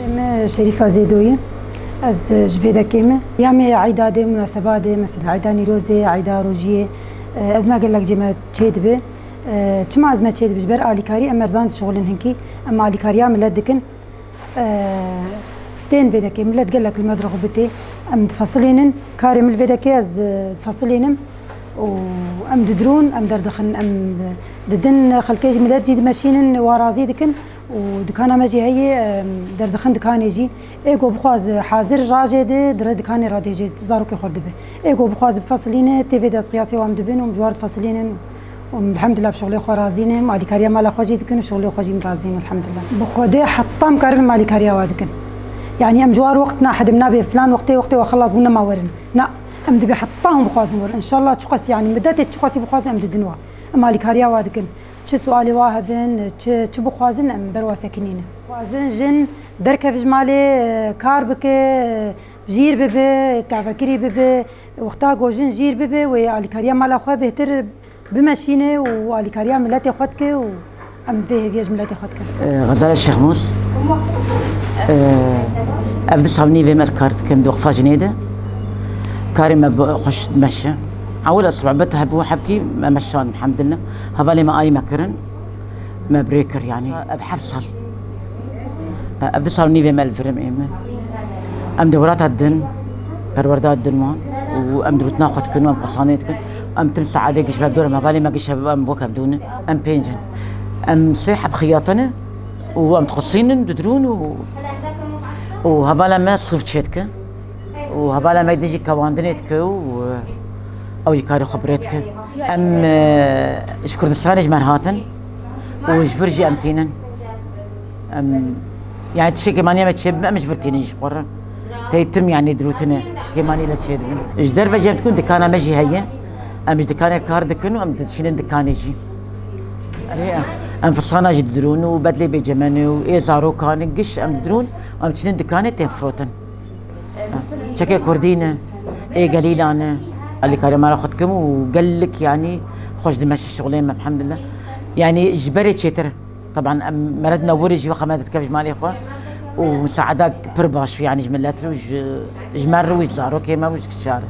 اسمي شريفة زيدوية. از جفيدا كيمة يامي عيدا دي مناسبات دي مثلا عيدا نيروزي عيدا روجية از ما قال لك جيما تشيد به كما از ما تشيد بجبر اليكاري اما رزان شغلن هنكي اما اليكاريا ملات دكن تين فيدا كي ملات قال لك المدرغ بتي ام تفصلين كاري من فيدا كي از تفصلين وام ددرون ام دردخن ام ددن خلكيج ملات جيد ماشين ورازي دكن ودكانه ماجي هي دردخن دكان يجي ايغو بخواز حاضر راجد در دكان راديجي زاروكي خرد به ايغو بخواز بفصلين تي في داس قياسي وام دبن ومجوار فصلين والحمد لله بشغلي خو رازين مالي كاريا مال خوجي دكن شغلي خوجي مرازين الحمد لله بخودي حطام كارب مالي كاريا وادكن يعني ام جوار وقتنا حدمنا به فلان وقتي وخلص بنا ما ورن لا ام دبي حطام بخواز ور ان شاء الله تقص يعني مدات تقصي بخواز ام ددنوا مالي كاريا وادكن چه سؤالي واهبن چه بخوازن ام بروا ساكنين خوازن جن دركه فجمالي كار بك جير ببه تفكري ببه وقتا جوجن جير ببه والي كاريا مال اخو بهتر بمشينه والي كاريا ملاتي خدك ام فيه بيج ملاتي خدك غزال الشيخ موس ابدا صابني في مالكارت كم دوق فاجنيده كارم خوش تمشى أول أسبوع بتهب حبكي ما مشان الحمد لله هذا ما أي مكرن ما بريكر يعني بحفصل أبدي صار نيفي مال فريم إيمه أم دورات الدن بروردات الدنوان وأم دروت ناخد كنو أم قصانيت كن أم تمسح عليك شباب دور ما بالي ما قيش أم بوك بدونه أم بينجن أم صيحة بخياطنا وأم تقصين تدرون وهذا ما صفت شتك وهذا ما يديجي كواندنيتك أو يكاري خبرتك أم شكردستاني جمار هاتن وجفرجي أمتينن أم يعني تشي كمانية ما تشيب أم جفرتيني جفرة تيتم يعني دروتنا كمانية لا تشيد إجدار بجيم تكون دكانة مجي هي أم دكانة الكار دكانو أم تشيلن دكانة جي أم فصانا جي درون وبدلي بجماني وإيه زارو كان قش أم درون أم تشيلن دكانة تنفروتن شكل كردينة إيه قليلانة اللي كان ما اخذكم وقال لك يعني خوش دمشق الشغلين الحمد لله يعني جبري تشتر طبعا مردنا ورج وخمادة كيف مالي اخوه ومساعدات برباش في يعني جملات وج جمر وج زارو كيما وج كشار